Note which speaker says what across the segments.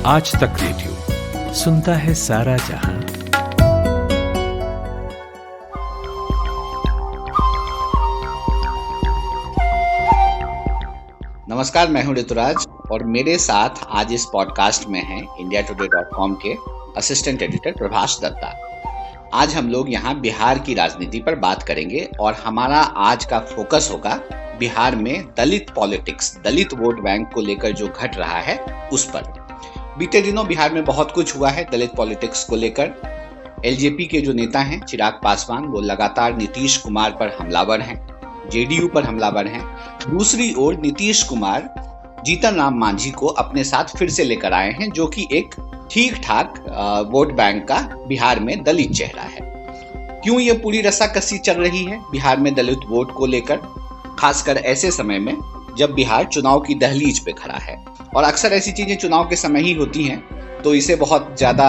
Speaker 1: आज तक रेडियो सुनता है सारा जहां।
Speaker 2: नमस्कार, मैं हूं ऋतुराज और मेरे साथ आज इस पॉडकास्ट में हैं indiatoday.com के असिस्टेंट एडिटर प्रभाष दत्ता। आज हम लोग यहाँ बिहार की राजनीति पर बात करेंगे और हमारा आज का फोकस होगा बिहार में दलित पॉलिटिक्स, दलित वोट बैंक को लेकर जो घट रहा है उस पर। बीते दिनों बिहार में बहुत कुछ हुआ है दलित पॉलिटिक्स को लेकर। एलजेपी के जो नेता हैं चिराग पासवान, वो लगातार नीतीश कुमार पर हमलावर हैं, जेडीयू पर हमलावर हैं। दूसरी ओर नीतीश कुमार जीतन राम मांझी को अपने साथ फिर से लेकर आए हैं, जो कि एक ठीक ठाक वोट बैंक का बिहार में दलित चेहरा है। क्यों ये पूरी रस्साकसी चल रही है बिहार में दलित वोट को लेकर, खासकर ऐसे समय में जब बिहार चुनाव की दहलीज पे खड़ा है। और अक्सर ऐसी चीजें चुनाव के समय ही होती हैं, तो इसे बहुत ज्यादा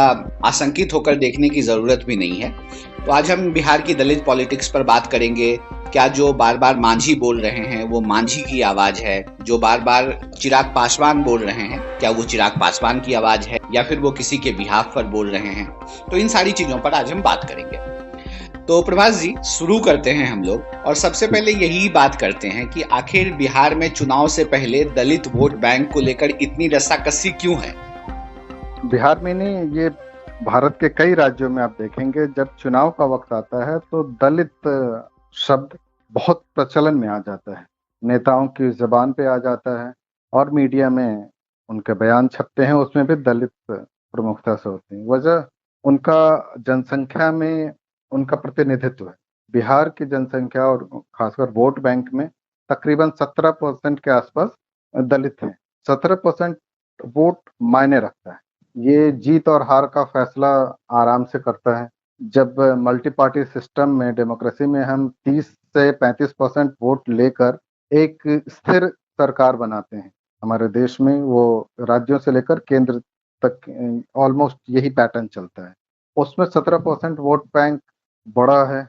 Speaker 2: आशंकित होकर देखने की जरूरत भी नहीं है। तो आज हम बिहार की दलित पॉलिटिक्स पर बात करेंगे। क्या जो बार बार मांझी बोल रहे हैं वो मांझी की आवाज है? जो बार बार चिराग पासवान बोल रहे हैं, क्या वो चिराग पासवान की आवाज है या फिर वो किसी के बिहाफ पर बोल रहे हैं? तो इन सारी चीजों पर आज हम बात करेंगे। तो प्रभाष जी, शुरू करते हैं हम लोग और सबसे पहले यही बात करते हैं कि आखिर बिहार में चुनाव से पहले दलित वोट बैंक को लेकर इतनी रस्साकसी क्यों है?
Speaker 3: बिहार में नहीं, ये भारत के कई राज्यों में आप देखेंगे जब चुनाव का वक्त आता है तो दलित शब्द बहुत प्रचलन में आ जाता है, नेताओं की जबान पे आ जाता है और मीडिया में उनके बयान छपते हैं, उसमें भी दलित प्रमुखता से होते हैं। वजह उनका जनसंख्या में उनका प्रतिनिधित्व है। बिहार की जनसंख्या और खासकर वोट बैंक में तकरीबन 17% के आसपास दलित हैं। 17% वोट मायने रखता है। ये जीत और हार का फैसला आराम से करता है। जब मल्टी पार्टी सिस्टम में, डेमोक्रेसी में हम 30 से 35% वोट लेकर एक स्थिर सरकार बनाते हैं हमारे देश में, वो राज्यों से लेकर केंद्र तक ऑलमोस्ट यही पैटर्न चलता है। उसमें 17% वोट बैंक बड़ा है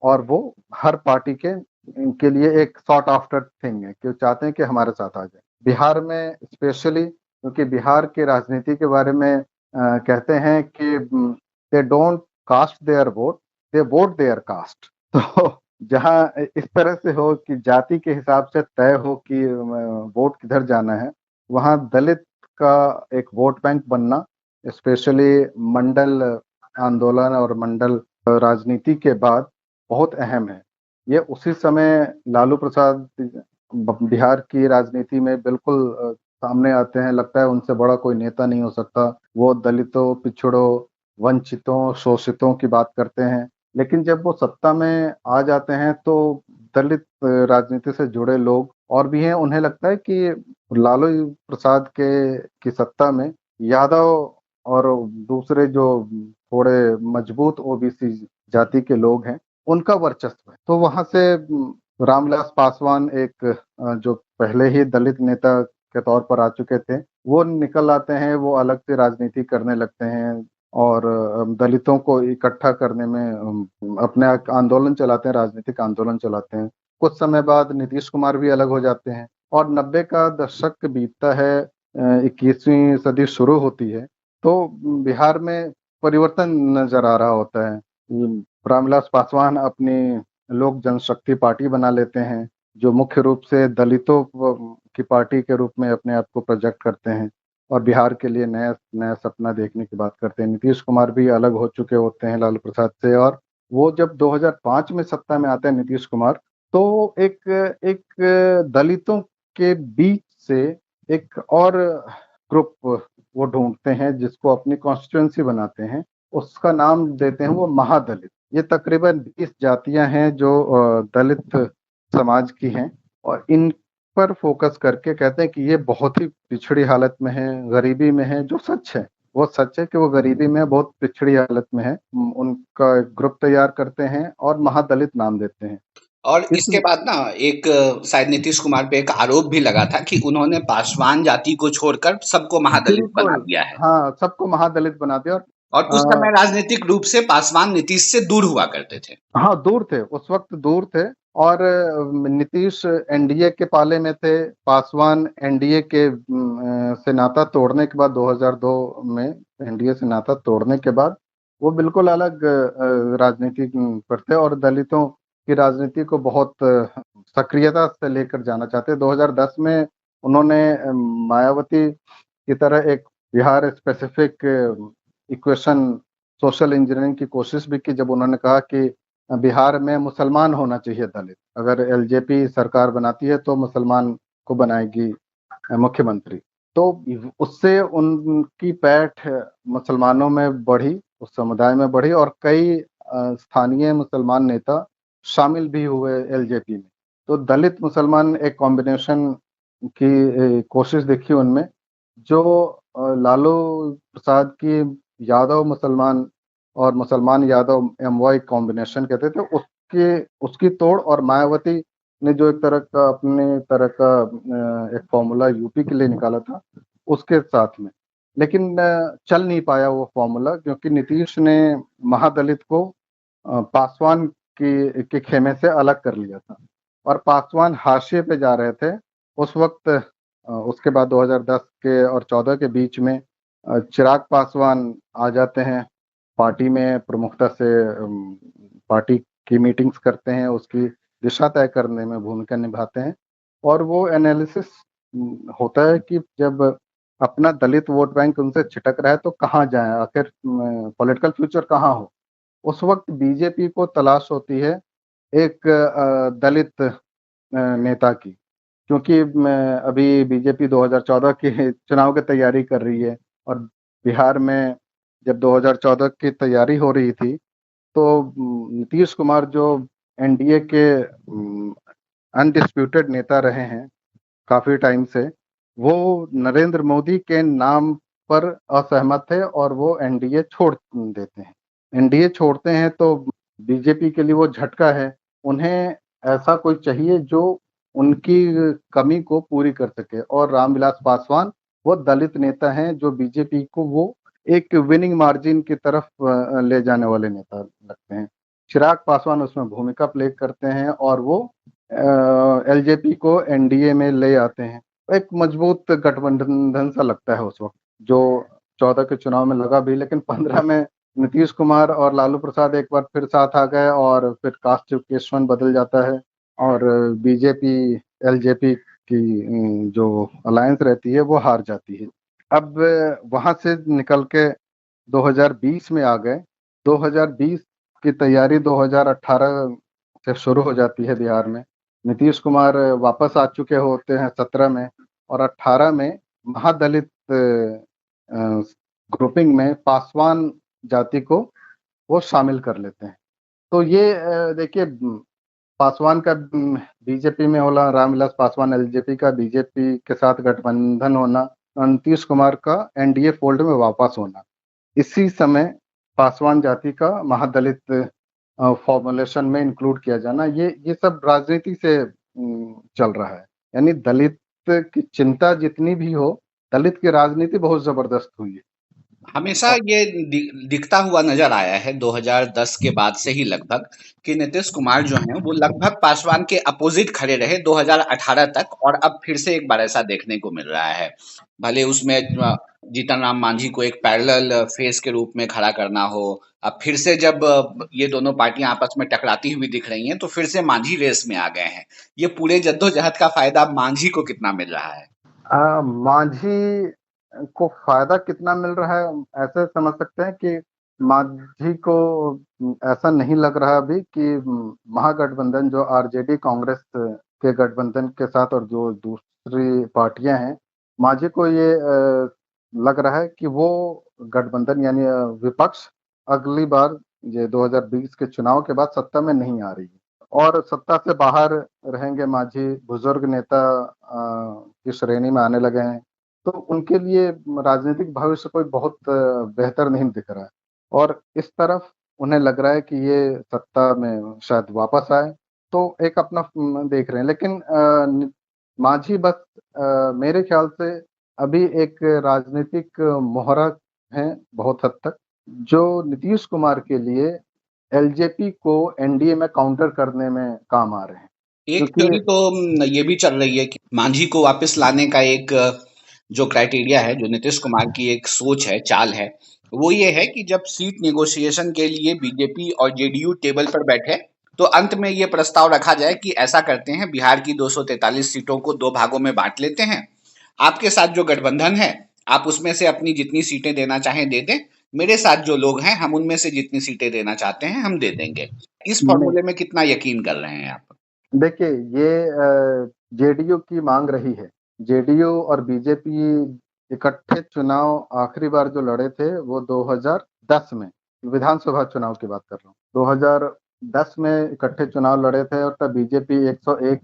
Speaker 3: और वो हर पार्टी के लिए एक सॉर्ट आफ्टर थिंग है कि वो चाहते हैं कि हमारे साथ आ जाए। बिहार में स्पेशली क्योंकि बिहार की राजनीति के बारे में कहते हैं कि they don't cast their vote, they vote their caste. तो जहाँ इस तरह से हो कि जाति के हिसाब से तय हो कि वोट किधर जाना है, वहाँ दलित का एक वोट बैंक बनना, स्पेशली मंडल आंदोलन और मंडल राजनीति के बाद बहुत अहम है। ये उसी समय लालू प्रसाद बिहार की राजनीति में बिल्कुल सामने आते हैं। लगता है उनसे बड़ा कोई नेता नहीं हो सकता। वो दलितों, पिछड़ों, वंचितों, शोषितों की बात करते हैं, लेकिन जब वो सत्ता में आ जाते हैं तो दलित राजनीति से जुड़े लोग और भी हैं, उन्हें लगता है कि लालू प्रसाद की सत्ता में यादव और दूसरे जो थोड़े मजबूत ओबीसी जाति के लोग हैं उनका वर्चस्व है। तो वहां से रामविलास पासवान, एक जो पहले ही दलित नेता के तौर पर आ चुके थे, वो निकल आते हैं, वो अलग से राजनीति करने लगते हैं और दलितों को इकट्ठा करने में अपने आंदोलन चलाते हैं, राजनीतिक आंदोलन चलाते हैं। कुछ समय बाद नीतीश कुमार भी अलग हो जाते हैं और 90 का दशक बीतता है, 21वीं सदी शुरू होती है, तो बिहार में परिवर्तन नजर आ रहा होता है। रामविलास पासवान अपनी लोक जनशक्ति पार्टी बना लेते हैं, जो मुख्य रूप से दलितों की पार्टी के रूप में अपने आप को प्रोजेक्ट करते हैं और बिहार के लिए नया नया सपना देखने की बात करते हैं। नीतीश कुमार भी अलग हो चुके होते हैं लालू प्रसाद से, और वो जब 2005 में सत्ता में आते हैं नीतीश कुमार, तो एक दलितों के बीच से एक और ग्रुप वो ढूंढते हैं जिसको अपनी कॉन्स्टिट्यूएंसी बनाते हैं। उसका नाम देते हैं वो महादलित। ये तकरीबन 20 जातियां हैं जो दलित समाज की हैं और इन पर फोकस करके कहते हैं कि ये बहुत ही पिछड़ी हालत में है, गरीबी में है। जो सच है वो सच है कि वो गरीबी में बहुत पिछड़ी हालत में है। उनका एक ग्रुप तैयार करते हैं और महादलित नाम देते हैं।
Speaker 2: और इसके बाद ना एक शायद नीतीश कुमार पे एक आरोप भी लगा था कि उन्होंने पासवान जाति को छोड़कर सबको महादलित बना
Speaker 3: बिल्कुल,
Speaker 2: दिया है।
Speaker 3: हाँ, सबको महादलित बना दिया।
Speaker 2: और उस समय राजनीतिक रूप से पासवान नीतीश से दूर हुआ करते थे।
Speaker 3: हाँ, दूर थे, उस वक्त दूर थे और नीतीश एनडीए के पाले में थे। पासवान एनडीए के से नाता तोड़ने के बाद 2002 में एनडीए से नाता तोड़ने के बाद वो बिल्कुल अलग राजनीति पर थे और दलितों की राजनीति को बहुत सक्रियता से लेकर जाना चाहते। 2010 में उन्होंने मायावती की तरह एक Bihar specific equation social engineering की कोशिश भी की, जब उन्होंने कहा कि बिहार में मुसलमान होना चाहिए दलित, अगर एलजेपी सरकार बनाती है तो मुसलमान को बनाएगी मुख्यमंत्री। तो उससे उनकी पैठ मुसलमानों में बढ़ी, उस समुदाय में बढ़ी और कई स्थानीय मुसलमान नेता शामिल भी हुए एलजेपी में। तो दलित मुसलमान एक कॉम्बिनेशन की कोशिश देखी उनमें, जो लालू प्रसाद की यादव मुसलमान और मुसलमान यादव एमवाई कॉम्बिनेशन कहते थे, उसकी तोड़, और मायावती ने जो एक तरह का अपने तरह का एक फॉर्मूला यूपी के लिए निकाला था उसके साथ में, लेकिन चल नहीं पाया वो फॉर्मूला, क्योंकि नीतीश ने महादलित को पासवान के खेमे से अलग कर लिया था और पासवान हाशिए पे जा रहे थे उस वक्त। उसके बाद 2010 के और 14 के बीच में चिराग पासवान आ जाते हैं पार्टी में, प्रमुखता से पार्टी की मीटिंग्स करते हैं, उसकी दिशा तय करने में भूमिका निभाते हैं। और वो एनालिसिस होता है कि जब अपना दलित वोट बैंक उनसे छिटक रहा है तो कहाँ जाएं, आखिर पॉलिटिकल फ्यूचर कहाँ हो। उस वक्त बीजेपी को तलाश होती है एक दलित नेता की, क्योंकि अभी बीजेपी 2014 के चुनाव की तैयारी कर रही है और बिहार में जब 2014 की तैयारी हो रही थी तो नीतीश कुमार जो एनडीए के अनडिस्प्यूटेड नेता रहे हैं काफी टाइम से, वो नरेंद्र मोदी के नाम पर असहमत थे और वो एनडीए छोड़ देते हैं। एनडीए छोड़ते हैं तो बीजेपी के लिए वो झटका है, उन्हें ऐसा कोई चाहिए जो उनकी कमी को पूरी कर सके, और रामविलास पासवान वो दलित नेता हैं जो बीजेपी को वो एक विनिंग मार्जिन की तरफ ले जाने वाले नेता लगते हैं। चिराग पासवान उसमें भूमिका प्ले करते हैं और वो एलजेपी को एनडीए में ले आते हैं। एक मजबूत गठबंधन सा लगता है उस वक्त, जो 14 के चुनाव में लगा भी, लेकिन 15 में नीतीश कुमार और लालू प्रसाद एक बार फिर साथ आ गए और फिर कास्ट केशवन बदल जाता है और बीजेपी एलजेपी की जो अलायंस रहती है वो हार जाती है। अब वहां से निकल के 2020 में आ गए। 2020 की तैयारी 2018 से शुरू हो जाती है बिहार में। नीतीश कुमार वापस आ चुके होते हैं 17 में, और 18 में महादलित ग्रुपिंग में पासवान जाति को वो शामिल कर लेते हैं। तो ये देखिए, पासवान का बीजेपी में होना, रामविलास पासवान एलजेपी का बीजेपी के साथ गठबंधन होना, नीतीश कुमार का एनडीए फोल्ड में वापस होना, इसी समय पासवान जाति का महादलित फॉर्मुलेशन में इंक्लूड किया जाना, ये सब राजनीति से चल रहा है। यानी दलित की चिंता जितनी भी हो, दलित की राजनीति बहुत जबरदस्त हुई है।
Speaker 2: हमेशा ये दिखता हुआ नजर आया है 2010 के बाद से ही लगभग, कि नीतीश कुमार जो हैं वो लगभग पासवान के अपोजिट खड़े रहे 2018 तक, और अब फिर से एक बार ऐसा देखने को मिल रहा है। भले उसमें जीतन राम मांझी को एक पैरेलल फेस के रूप में खड़ा करना हो, अब फिर से जब ये दोनों पार्टियां आपस में टकराती हुई दिख रही हैं तो फिर से मांझी रेस में आ गए हैं। ये पूरे जद्दोजहद का फायदा मांझी को कितना मिल रहा है?
Speaker 3: मांझी को फायदा कितना मिल रहा है, ऐसे समझ सकते हैं कि मांझी को ऐसा नहीं लग रहा अभी कि महागठबंधन जो आरजेडी कांग्रेस के गठबंधन के साथ और जो दूसरी पार्टियां हैं, मांझी को ये लग रहा है कि वो गठबंधन यानी विपक्ष अगली बार ये 2020 के चुनाव के बाद सत्ता में नहीं आ रही है और सत्ता से बाहर रहेंगे। मांझी बुजुर्ग नेता की श्रेणी में आने लगे हैं, तो उनके लिए राजनीतिक भविष्य कोई बहुत बेहतर नहीं दिख रहा है और इस तरफ उन्हें लग रहा है कि ये सत्ता में शायद वापस आए, तो एक अपना देख रहे हैं। लेकिन मांझी बस मेरे ख्याल से अभी एक राजनीतिक मोहरा है बहुत हद तक, जो नीतीश कुमार के लिए एलजेपी को एनडीए में काउंटर करने में काम आ रहे हैं।
Speaker 2: एक थ्योरी तो ये भी चल रही है कि मांझी को वापस लाने का एक जो क्राइटेरिया है, जो नीतीश कुमार की एक सोच है, चाल है, वो ये है कि जब सीट नेगोशिएशन के लिए बीजेपी और जेडीयू टेबल पर बैठे तो अंत में ये प्रस्ताव रखा जाए कि ऐसा करते हैं, बिहार की 243 सीटों को 2 भागों में बांट लेते हैं। आपके साथ जो गठबंधन है, आप उसमें से अपनी जितनी सीटें देना चाहें दे दें। मेरे साथ जो लोग हैं, हम उनमें से जितनी सीटें देना चाहते हैं, हम दे देंगे। इस
Speaker 3: नहीं,
Speaker 2: फॉर्मूले में कितना यकीन कर रहे हैं आप?
Speaker 3: देखिए ये जेडीयू की मांग रही है। जेडीयू और बीजेपी इकट्ठे चुनाव आखिरी बार जो लड़े थे वो 2010 में, विधानसभा चुनाव की बात कर रहा हूँ। 2010 में इकट्ठे चुनाव लड़े थे और तब बीजेपी 101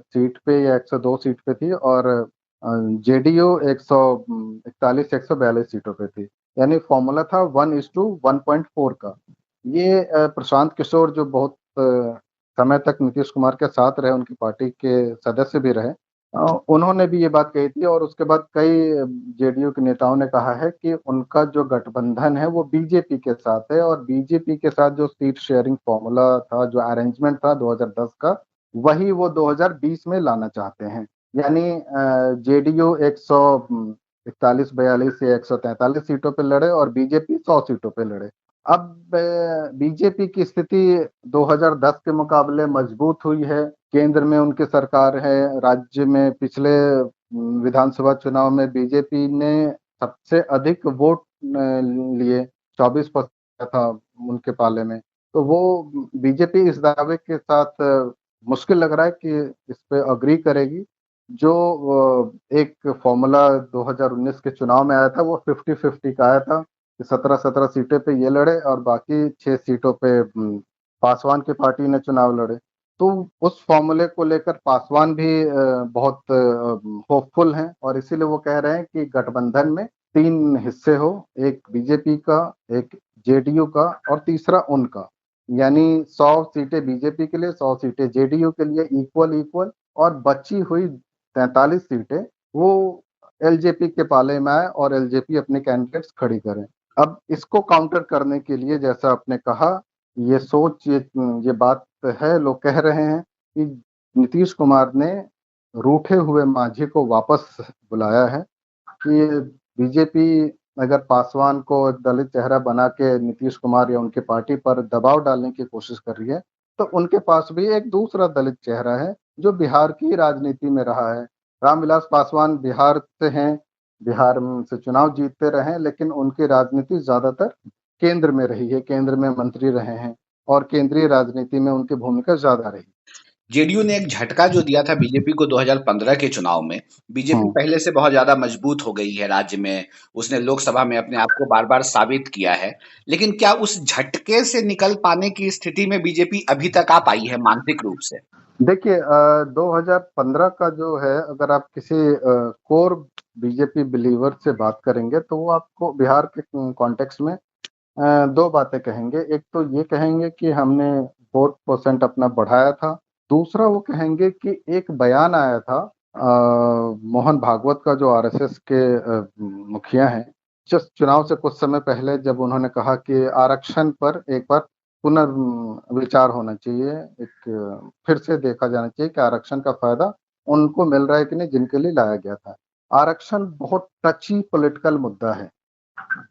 Speaker 3: सीट पे या 102 सीट पे थी और जेडीयू 141 142 सीटों पे थी। यानी फॉर्मूला था 1:1.4 का। ये प्रशांत किशोर जो बहुत समय तक नीतीश कुमार के साथ रहे, उनकी पार्टी के सदस्य भी रहे, उन्होंने भी ये बात कही थी और उसके बाद कई जेडीयू के नेताओं ने कहा है कि उनका जो गठबंधन है वो बीजेपी के साथ है और बीजेपी के साथ जो सीट शेयरिंग फॉर्मूला था, जो अरेंजमेंट था 2010 का, वही वो 2020 में लाना चाहते हैं। यानी जेडीयू 141-42 से 143 सीटों पे लड़े और बीजेपी 100 सीटों पे लड़े। अब बीजेपी की स्थिति 2010 के मुकाबले मजबूत हुई है। केंद्र में उनकी सरकार है। राज्य में पिछले विधानसभा चुनाव में बीजेपी ने सबसे अधिक वोट लिए, 24% था उनके पाले में। तो वो बीजेपी इस दावे के साथ मुश्किल लग रहा है कि इस पे अग्री करेगी। जो एक फॉर्मूला 2019 के चुनाव में आया था वो 50-50 का आया था कि 17-17 सीटें पे ये लड़े और बाकी 6 सीटों पे पासवान की पार्टी ने चुनाव लड़े। तो उस फॉर्मूले को लेकर पासवान भी बहुत होपफुल हैं और इसीलिए वो कह रहे हैं कि गठबंधन में 3 हिस्से हो, एक बीजेपी का, एक जेडीयू का और तीसरा उनका। यानी 100 सीटें बीजेपी के लिए, 100 सीटें जेडीयू के लिए, इक्वल इक्वल, और बची हुई 43 सीटें वो एलजेपी के पाले में आए और एलजेपी अपने कैंडिडेट्स खड़ी करें। अब इसको काउंटर करने के लिए, जैसा आपने कहा, ये सोच, ये बात है, लोग कह रहे हैं कि नीतीश कुमार ने रूठे हुए मांझी को वापस बुलाया है कि बीजेपी अगर पासवान को एक दलित चेहरा बना के नीतीश कुमार या उनकी पार्टी पर दबाव डालने की कोशिश कर रही है, तो उनके पास भी एक दूसरा दलित चेहरा है जो बिहार की राजनीति में रहा है। रामविलास पासवान बिहार से हैं, बिहार से चुनाव जीतते रहे हैं, लेकिन उनकी राजनीति ज्यादातर केंद्र में रही है, केंद्र में मंत्री रहे हैं और केंद्रीय राजनीति में उनकी भूमिका ज्यादा रही।
Speaker 2: जेडीयू ने एक झटका जो दिया था बीजेपी को 2015 के चुनाव में, बीजेपी पहले से बहुत ज्यादा मजबूत हो गई है राज्य में। उसने लोकसभा में अपने आप को बार बार साबित किया है। लेकिन क्या उस झटके से निकल पाने की स्थिति में बीजेपी अभी तक आ पाई है मानसिक रूप से?
Speaker 3: देखिए 2015 का जो है, अगर आप किसी कोर बीजेपी बिलीवर से बात करेंगे तो वो आपको बिहार के कॉन्टेक्स्ट में दो बातें कहेंगे। एक तो ये कहेंगे कि हमने 4% अपना बढ़ाया था। दूसरा वो कहेंगे कि एक बयान आया था मोहन भागवत का, जो आरएसएस के मुखिया हैं, जस्ट चुनाव से कुछ समय पहले, जब उन्होंने कहा कि आरक्षण पर एक बार पुनर्विचार होना चाहिए, एक फिर से देखा जाना चाहिए कि आरक्षण का फायदा उनको मिल रहा है कि नहीं जिनके लिए लाया गया था। आरक्षण बहुत टची पॉलिटिकल मुद्दा है।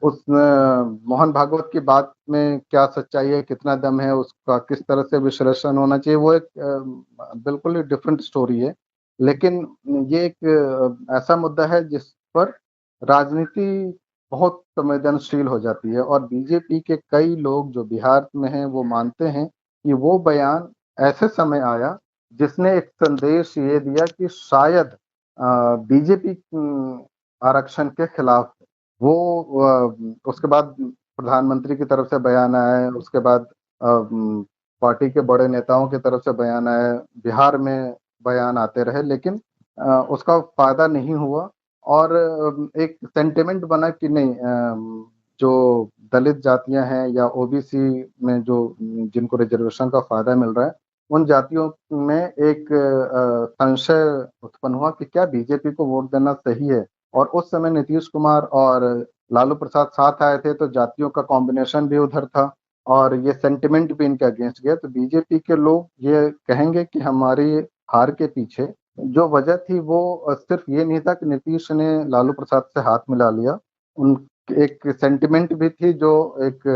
Speaker 3: उस मोहन भागवत की बात में क्या सच्चाई है, कितना दम है, उसका किस तरह से विश्लेषण होना चाहिए, वो एक बिल्कुल ही डिफरेंट स्टोरी है। लेकिन ये एक ऐसा मुद्दा है जिस पर राजनीति बहुत संवेदनशील हो जाती है और बीजेपी के कई लोग जो बिहार में हैं वो मानते हैं कि वो बयान ऐसे समय आया जिसने एक संदेश ये दिया कि शायद बीजेपी आरक्षण के खिलाफ है। वो उसके बाद प्रधानमंत्री की तरफ से बयान आया है, उसके बाद पार्टी के बड़े नेताओं की तरफ से बयान आया है, बिहार में बयान आते रहे, लेकिन उसका फायदा नहीं हुआ और एक सेंटिमेंट बना कि नहीं, जो दलित जातियां हैं या ओबीसी में जो जिनको रिजर्वेशन का फायदा मिल रहा है, उन जातियों में एक संशय उत्पन्न हुआ कि क्या बीजेपी को वोट देना सही है। और उस समय नीतीश कुमार और लालू प्रसाद साथ आए थे तो जातियों का कॉम्बिनेशन भी उधर था और ये सेंटिमेंट भी इनके अगेंस्ट गया। तो बीजेपी के लोग ये कहेंगे कि हमारी हार के पीछे जो वजह थी वो सिर्फ ये नहीं था कि नीतीश ने लालू प्रसाद से हाथ मिला लिया। उन एक सेंटिमेंट भी थी जो एक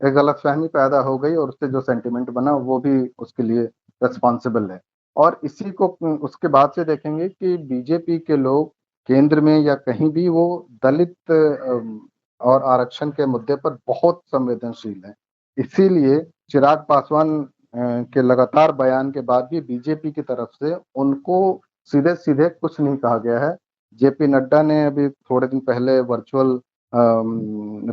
Speaker 3: एक गलतफहमी पैदा हो गई और उससे जो सेंटिमेंट बना वो भी उसके लिए रिस्पॉन्सिबल है। और इसी को उसके बाद से देखेंगे कि बीजेपी के लोग केंद्र में या कहीं भी वो दलित और आरक्षण के मुद्दे पर बहुत संवेदनशील है। इसीलिए चिराग पासवान के लगातार बयान के बाद भी बीजेपी की तरफ से उनको सीधे सीधे कुछ नहीं कहा गया है। जेपी नड्डा ने अभी थोड़े दिन पहले वर्चुअल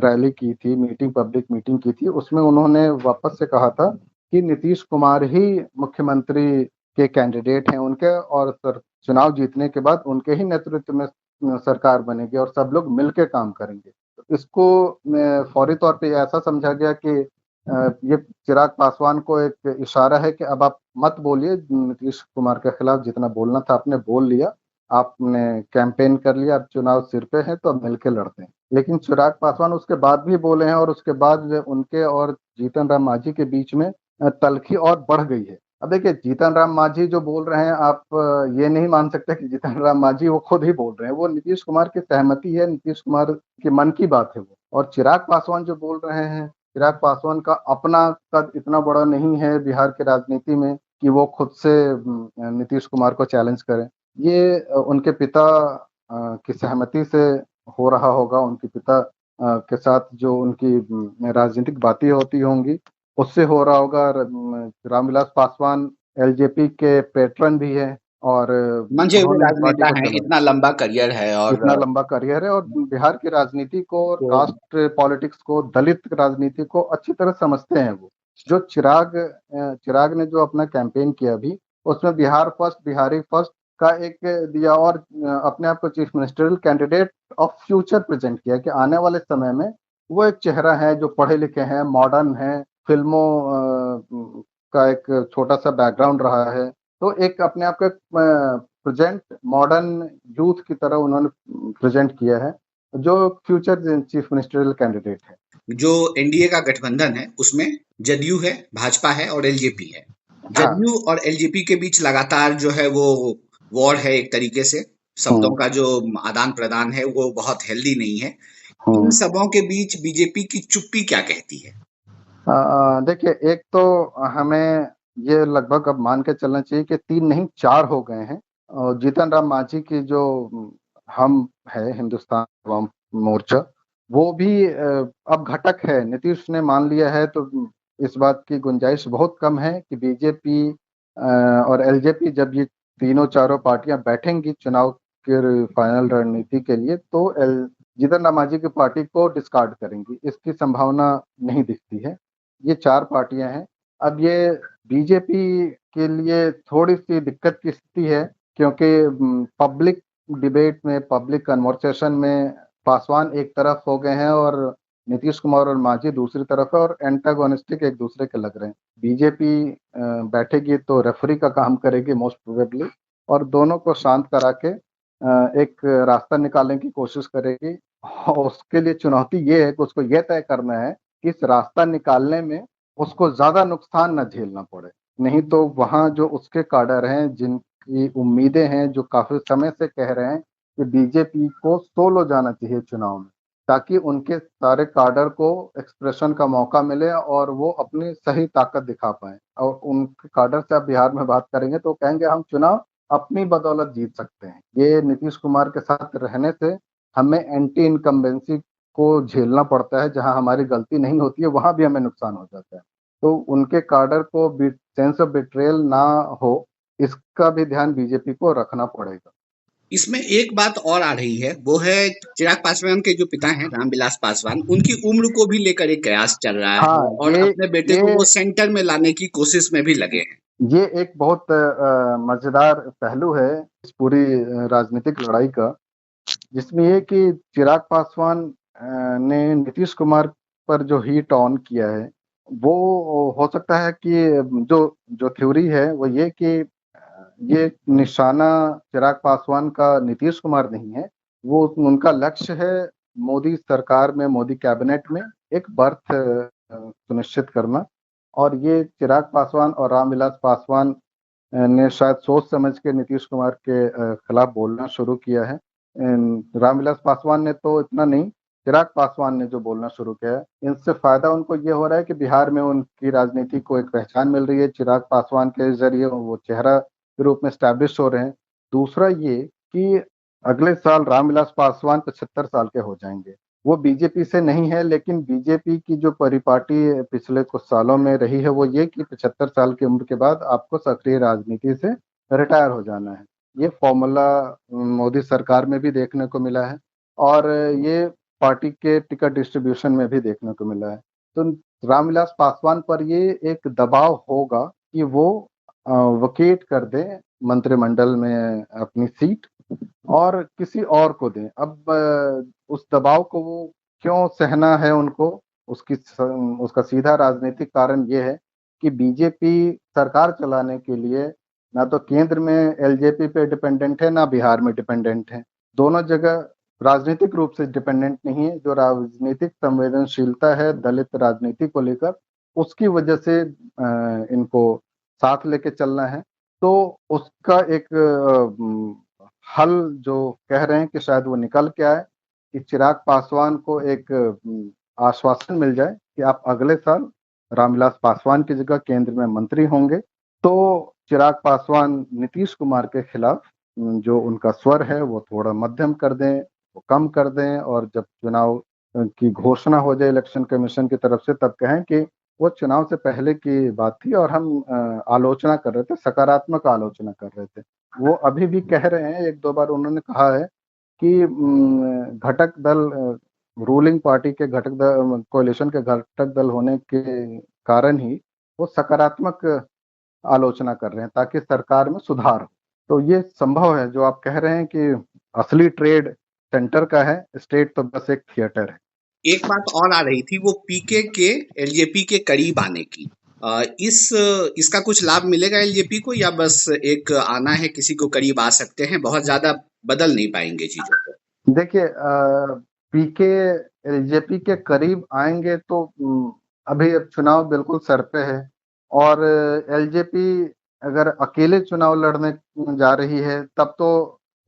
Speaker 3: रैली की थी, पब्लिक मीटिंग की थी। उसमें उन्होंने वापस से कहा था कि नीतीश कुमार ही मुख्यमंत्री के कैंडिडेट हैं उनके, और चुनाव जीतने के बाद उनके ही नेतृत्व में सरकार बनेगी और सब लोग मिलकर काम करेंगे। तो इसको फौरी तौर पे ऐसा समझा गया कि ये चिराग पासवान को एक इशारा है कि अब आप मत बोलिए नीतीश कुमार के खिलाफ, जितना बोलना था आपने बोल लिया, आपने कैंपेन कर लिया, अब चुनाव सिर पे है तो अब मिलके लड़ते हैं। लेकिन चिराग पासवान उसके बाद भी बोले हैं और उसके बाद उनके और जीतन राम मांझी के बीच में तल्खी और बढ़ गई है। अब देखिए जीतन राम मांझी जो बोल रहे हैं, आप ये नहीं मान सकते कि जीतन राम मांझी वो खुद ही बोल रहे हैं, वो नीतीश कुमार की सहमति है, नीतीश कुमार के मन की बात है वो। और चिराग पासवान जो बोल रहे हैं, चिराग पासवान का अपना कद इतना बड़ा नहीं है बिहार की राजनीति में कि वो खुद से नीतीश कुमार को चैलेंज करें। ये उनके पिता की सहमति से हो रहा होगा, उनके पिता के साथ जो उनकी राजनीतिक बातें होती होंगी उससे हो रहा होगा। रामविलास पासवान एलजेपी के पेट्रन भी है और
Speaker 2: मंझे हुए
Speaker 3: उन्होंने इस पार्टी
Speaker 2: राजनेता
Speaker 3: को
Speaker 2: हैं,
Speaker 3: चला,
Speaker 2: इतना लंबा करियर है और
Speaker 3: इतना लंबा करियर है और बिहार की राजनीति को और
Speaker 2: तो
Speaker 3: कास्ट पॉलिटिक्स को, दलित राजनीति को अच्छी तरह समझते हैं वो। जो चिराग ने जो अपना कैंपेन किया अभी, उसमें बिहार फर्स्ट, बिहारी फर्स्ट का एक दिया और अपने आप को chief ministerial candidate of future present किया कि आने वाले समय में वो एक चेहरा है जो पढ़े लिखे हैं, मॉडर्न है, फिल्मों का एक छोटा सा बैकग्राउंड रहा है। तो एक अपने आप को प्रेजेंट मॉडर्न यूथ की तरह उन्होंने प्रेजेंट किया है, जो फ्यूचर चीफ मिनिस्टरियल कैंडिडेट है।
Speaker 2: जो एनडीए का गठबंधन है उसमें जदयू है, भाजपा है और एलजेपी है।
Speaker 3: हाँ।
Speaker 2: जदयू और एलजेपी के बीच लगातार जो है वो वॉर है, एक तरीके से शब्दों
Speaker 3: हम्म।
Speaker 2: का जो आदान प्रदान है वो बहुत हेल्दी नहीं है। इन
Speaker 3: हम्म।
Speaker 2: सबों के बीच बीजेपी की चुप्पी क्या कहती है?
Speaker 3: देखिए, एक तो हमें ये लगभग अब मान के चलना चाहिए कि 3 नहीं 4 हो गए हैं। और जीतन राम मांझी की जो हम है हिंदुस्तान अवाम मोर्चा, वो भी अब घटक है। नीतीश ने मान लिया है तो इस बात की गुंजाइश बहुत कम है कि बीजेपी और एलजेपी जब ये तीनों चारों पार्टियां बैठेंगी चुनाव के फाइनल रणनीति के लिए, तो जीतन राम मांझी की पार्टी को डिस्कार्ड करेंगी। इसकी संभावना नहीं दिखती है। ये 4 पार्टियां हैं। अब ये बीजेपी के लिए थोड़ी-सी दिक्कत की स्थिति है, क्योंकि पब्लिक डिबेट में, पब्लिक कन्वर्सेशन में पासवान एक तरफ हो गए हैं और नीतीश कुमार और मांझी दूसरी तरफ है और एंटागोनिस्टिक एक दूसरे के लग रहे हैं। बीजेपी बैठेगी तो रेफरी का काम करेगी मोस्ट प्रोबेबली, और दोनों को शांत करा के एक रास्ता निकालने की कोशिश करेगी। और उसके लिए चुनौती ये है कि उसको ये तय करना है कि इस रास्ता निकालने में उसको ज़्यादा नुकसान ना झेलना पड़े। नहीं तो वहाँ जो उसके काडर हैं, जिनकी उम्मीदें हैं, जो काफ़ी समय से कह रहे हैं कि बीजेपी को सोलो जाना चाहिए चुनाव में, ताकि उनके सारे काडर को एक्सप्रेशन का मौका मिले और वो अपनी सही ताकत दिखा पाएँ। और उनके काडर से आप बिहार में बात करेंगे तो कहेंगे हम चुनाव अपनी बदौलत जीत सकते हैं। ये नीतीश कुमार के साथ रहने से हमें एंटी इनकम्बेंसी को झेलना पड़ता है, जहाँ हमारी गलती नहीं होती है वहाँ भी हमें नुकसान हो जाता है। तो उनके काडर को सेंस ऑफ बिट्रेयल ना हो, इसका भी ध्यान बीजेपी को रखना पड़ेगा।
Speaker 2: इसमें एक बात और आ रही है, वो है चिराग पासवान के जो पिता हैं रामविलास पासवान, उनकी उम्र को भी लेकर एक कयास चल रहा
Speaker 3: हाँ,
Speaker 2: है और अपने बेटे
Speaker 3: ये
Speaker 2: को वो सेंटर में लाने की कोशिश में भी लगे हैं।
Speaker 3: ये एक बहुत मजेदार पहलू है इस पूरी राजनीतिक लड़ाई का, जिसमें ये कि चिराग पासवान ने नीतीश कुमार पर जो हीट ऑन किया है, वो हो सकता है कि जो जो थ्योरी है वो ये कि ये निशाना चिराग पासवान का नीतीश कुमार नहीं है, वो उनका लक्ष्य है मोदी सरकार में, मोदी कैबिनेट में एक बर्थ सुनिश्चित करना। और ये चिराग पासवान और रामविलास पासवान ने शायद सोच समझ के नीतीश कुमार के खिलाफ बोलना शुरू किया है। रामविलास पासवान ने तो इतना नहीं, चिराग पासवान ने जो बोलना शुरू किया है, इनसे फायदा उनको ये हो रहा है कि बिहार में उनकी राजनीति को एक पहचान मिल रही है। चिराग पासवान के जरिए वो चेहरा के रूप में स्टैब्लिश हो रहे हैं। दूसरा ये कि अगले साल रामविलास पासवान 75 साल के हो जाएंगे। वो बीजेपी से नहीं है, लेकिन बीजेपी की जो परिपाटी पिछले कुछ सालों में रही है वो ये कि 75 साल की उम्र के बाद आपको सक्रिय राजनीति से रिटायर हो जाना है। ये फॉर्मूला मोदी सरकार में भी देखने को मिला है और ये पार्टी के टिकट डिस्ट्रीब्यूशन में भी देखने को मिला है। तो रामविलास पासवान पर ये एक दबाव होगा कि वो वकेट कर दें मंत्रिमंडल में अपनी सीट और किसी और को दें। अब उस दबाव को वो क्यों सहना है उनको, उसका सीधा राजनीतिक कारण ये है कि बीजेपी सरकार चलाने के लिए ना तो केंद्र में एलजेपी पे डिपेंडेंट है, ना बिहार में डिपेंडेंट है। दोनों जगह राजनीतिक रूप से डिपेंडेंट नहीं है। जो राजनीतिक संवेदनशीलता है दलित राजनीति को लेकर, उसकी वजह से इनको साथ लेके चलना है। तो उसका एक हल जो कह रहे हैं कि शायद वो निकल के आए कि चिराग पासवान को एक आश्वासन मिल जाए कि आप अगले साल रामविलास पासवान की जगह केंद्र में मंत्री होंगे, तो चिराग पासवान नीतीश कुमार के खिलाफ जो उनका स्वर है वो थोड़ा मध्यम कर दें, वो कम कर दें, और जब चुनाव की घोषणा हो जाए इलेक्शन कमीशन की तरफ से, तब कहें कि वो चुनाव से पहले की बात थी और हम आलोचना कर रहे थे, सकारात्मक आलोचना कर रहे थे। वो अभी भी कह रहे हैं, एक दो बार उन्होंने कहा है कि घटक दल, रूलिंग पार्टी के घटक दल, कोalition के घटक दल होने के कारण ही वो सकारात्मक आलोचना कर रहे हैं ताकि सरकार में सुधार हो। तो ये संभव है जो आप कह रहे हैं कि असली ट्रेड सेंटर का है, स्टेट तो बस एक थिएटर है।
Speaker 2: एक बात और आ रही थी, वो पीके के एलजेपी के करीब आने की। इसका कुछ लाभ मिलेगा एलजेपी को, या बस एक आना है, किसी को करीब आ सकते हैं, बहुत ज्यादा बदल नहीं पाएंगे चीजों को?
Speaker 3: देखिए, पीके एलजेपी के करीब आएंगे तो अभी अब चुनाव बिल्कुल सर पे है और एलजेपी अगर अकेले चुनाव लड़ने जा रही है तब तो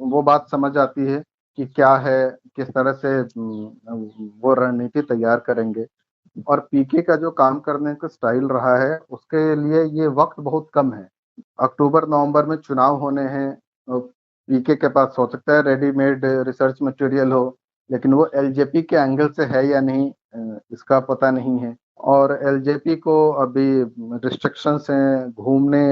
Speaker 3: वो बात समझ आती है कि क्या है, किस तरह से वो रणनीति तैयार करेंगे। और पीके का जो काम करने का स्टाइल रहा है उसके लिए ये वक्त बहुत कम है। अक्टूबर नवंबर में चुनाव होने हैं। पीके के पास हो सकता है रेडीमेड रिसर्च मटेरियल हो, लेकिन वो एलजेपी के एंगल से है या नहीं इसका पता नहीं है। और एलजेपी को अभी रिस्ट्रिक्शंस हैं, घूमने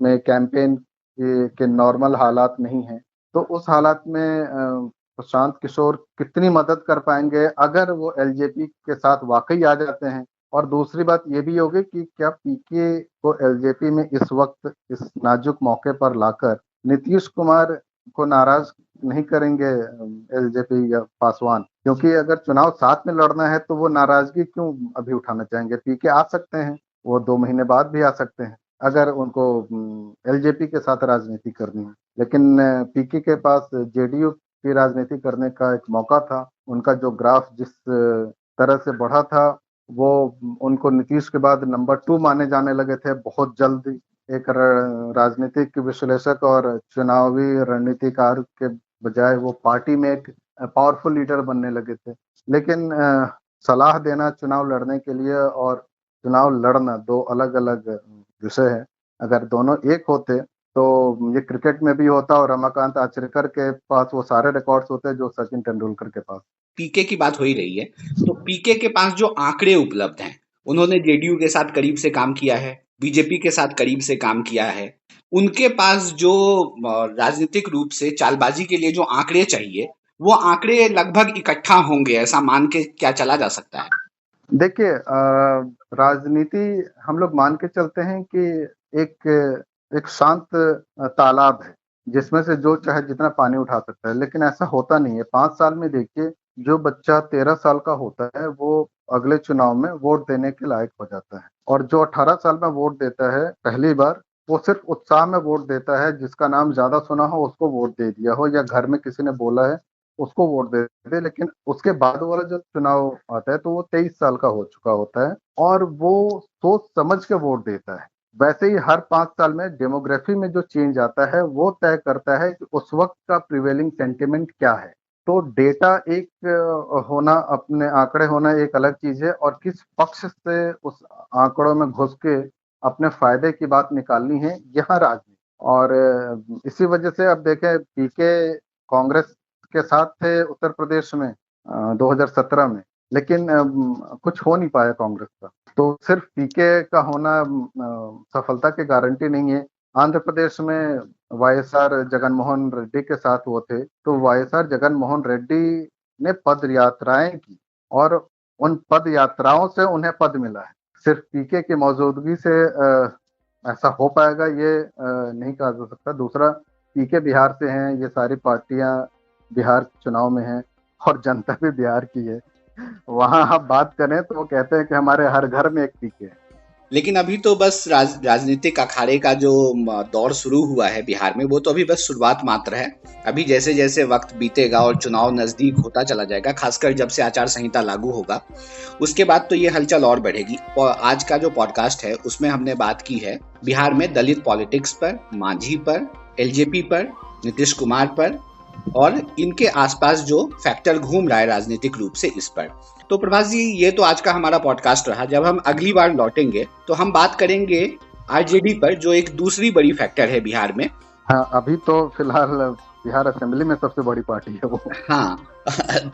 Speaker 3: में कैंपेन के नॉर्मल हालात नहीं हैं। तो उस हालात में प्रशांत किशोर कितनी मदद कर पाएंगे अगर वो एलजेपी के साथ वाकई आ जाते हैं। और दूसरी बात ये भी होगी कि क्या पीके को एलजेपी में इस वक्त इस नाजुक मौके पर लाकर नीतीश कुमार को नाराज नहीं करेंगे एलजेपी या पासवान, क्योंकि अगर चुनाव साथ में लड़ना है तो वो नाराजगी क्यों अभी उठाना चाहेंगे। पीके आ सकते हैं, वो 2 महीने बाद भी आ सकते हैं अगर उनको एलजेपी के साथ राजनीति करनी है। लेकिन पीके के पास जेडीयू की राजनीति करने का एक मौका था। उनका जो ग्राफ जिस तरह से बढ़ा था वो उनको नीतीश के बाद नंबर 2 माने जाने लगे थे बहुत जल्द। एक राजनीतिक विश्लेषक और चुनावी रणनीतिकार के बजाय वो पार्टी में एक पावरफुल लीडर बनने लगे थे। लेकिन सलाह देना चुनाव लड़ने के लिए और चुनाव लड़ना दो अलग अलग विषय है। अगर दोनों एक होते तो ये क्रिकेट में भी होता और रमाकांत आचरेकर के पास वो सारे रिकॉर्ड्स होते जो सचिन तेंदुलकर के पास।
Speaker 2: पीके की बात हो ही रही है, तो पीके के पास जो आंकड़े उपलब्ध हैं, उन्होंने जेडीयू के साथ करीब से काम किया है, बीजेपी के साथ करीब से काम किया है। उनके पास जो राजनीतिक रूप से चालबाजी के लिए जो आंकड़े चाहिए, वो आंकड़े लगभग इकट्ठा होंगे, ऐसा मान के क्या चला जा सकता है?
Speaker 3: देखिए, राजनीति हम लोग मान के चलते हैं कि एक एक शांत तालाब है जिसमें से जो चाहे जितना पानी उठा सकता है, लेकिन ऐसा होता नहीं है। 5 साल में देखिए, जो बच्चा 13 साल का होता है वो अगले चुनाव में वोट देने के लायक हो जाता है, और जो 18 साल में वोट देता है पहली बार, वो सिर्फ उत्साह में वोट देता है। जिसका नाम ज्यादा सुना हो उसको वोट दे दिया हो, या घर में किसी ने बोला है उसको वोट दे दे। लेकिन उसके बाद वाला जब चुनाव आता है तो वो 23 साल का हो चुका होता है और वो सोच समझ के वोट देता है। वैसे ही हर 5 साल में डेमोग्राफी में जो चेंज आता है वो तय करता है कि उस वक्त का प्रिवेलिंग सेंटिमेंट क्या है। तो डेटा एक होना, अपने आंकड़े होना एक अलग चीज है, और किस पक्ष से उस आंकड़ों में घुस के अपने फायदे की बात निकालनी है, यहाँ राजनीति। और इसी वजह से अब देखें, पीके कांग्रेस के साथ थे उत्तर प्रदेश में 2017 में, लेकिन कुछ हो नहीं पाया कांग्रेस का। तो सिर्फ पीके का होना सफलता की गारंटी नहीं है। आंध्र प्रदेश में वाईएसआर जगनमोहन रेड्डी के साथ वो थे, तो वाईएसआर जगनमोहन रेड्डी ने पद यात्राएं की और उन पद यात्राओं से उन्हें पद मिला है। सिर्फ पीके की मौजूदगी से ऐसा हो पाएगा ये नहीं कहा जा सकता। दूसरा, पीके बिहार से हैं, ये सारी पार्टियां बिहार चुनाव में हैं और जनता भी बिहार की है। वहां आप बात करें तो वो कहते हैं कि हमारे हर घर में एक पीके है।
Speaker 2: लेकिन अभी तो बस राजनीतिक अखाड़े का जो दौर शुरू हुआ है बिहार में, वो तो अभी बस शुरुआत मात्र है। अभी जैसे जैसे वक्त बीतेगा और चुनाव नजदीक होता चला जाएगा, खासकर जब से आचार संहिता लागू होगा, उसके बाद तो ये हलचल और बढ़ेगी। और आज का जो पॉडकास्ट है उसमें हमने बात की है बिहार में दलित पॉलिटिक्स पर, मांझी पर, एलजेपी पर, नीतीश कुमार पर और इनके आसपास जो फैक्टर घूम रहा है राजनीतिक रूप से, इस पर। तो प्रभास जी, ये तो आज का हमारा पॉडकास्ट रहा। जब हम अगली बार लौटेंगे तो हम बात करेंगे आरजेडी पर, जो एक दूसरी बड़ी फैक्टर है बिहार में।
Speaker 3: हाँ, अभी तो फिलहाल बिहार असेंबली में सबसे बड़ी पार्टी है वो।
Speaker 2: हाँ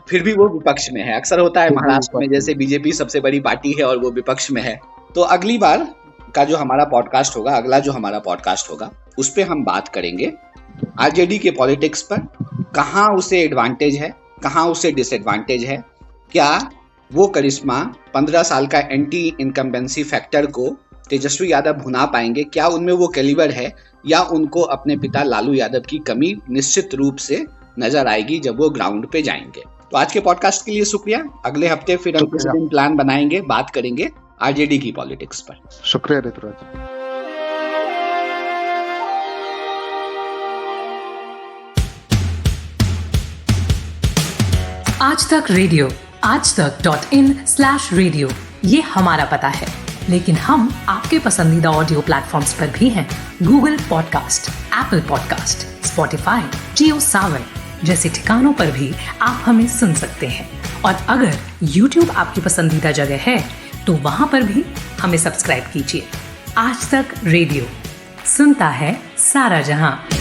Speaker 2: फिर भी वो विपक्ष में है। अक्सर होता है महाराष्ट्र में, जैसे बीजेपी सबसे बड़ी पार्टी है और वो विपक्ष में है। तो अगली बार का जो हमारा पॉडकास्ट होगा, अगला जो हमारा पॉडकास्ट होगा, उस पर हम बात करेंगे आरजेडी के पॉलिटिक्स पर। कहाँ उसे एडवांटेज है, कहाँ उसे डिसएडवांटेज है, क्या वो करिश्मा 15 साल का एंटी इनकम्बेंसी फैक्टर को तेजस्वी यादव भुना पाएंगे, क्या उनमें वो कैलिबर है, या उनको अपने पिता लालू यादव की कमी निश्चित रूप से नजर आएगी जब वो ग्राउंड पे जाएंगे। तो आज के पॉडकास्ट के लिए शुक्रिया। अगले हफ्ते फिर हम किसी दिन प्लान बनाएंगे, बात करेंगे आरजेडी की पॉलिटिक्स पर।
Speaker 3: शुक्रिया ऋतुराज।
Speaker 4: आज तक रेडियो, aajtak.in/radio, ये हमारा पता है। लेकिन हम आपके पसंदीदा ऑडियो प्लेटफॉर्म्स पर भी हैं। Google podcast, Apple podcast, Spotify, Jio Saavn जैसे ठिकानों पर भी आप हमें सुन सकते हैं। और अगर YouTube आपकी पसंदीदा जगह है तो वहां पर भी हमें सब्सक्राइब कीजिए। आज तक रेडियो, सुनता है सारा जहां।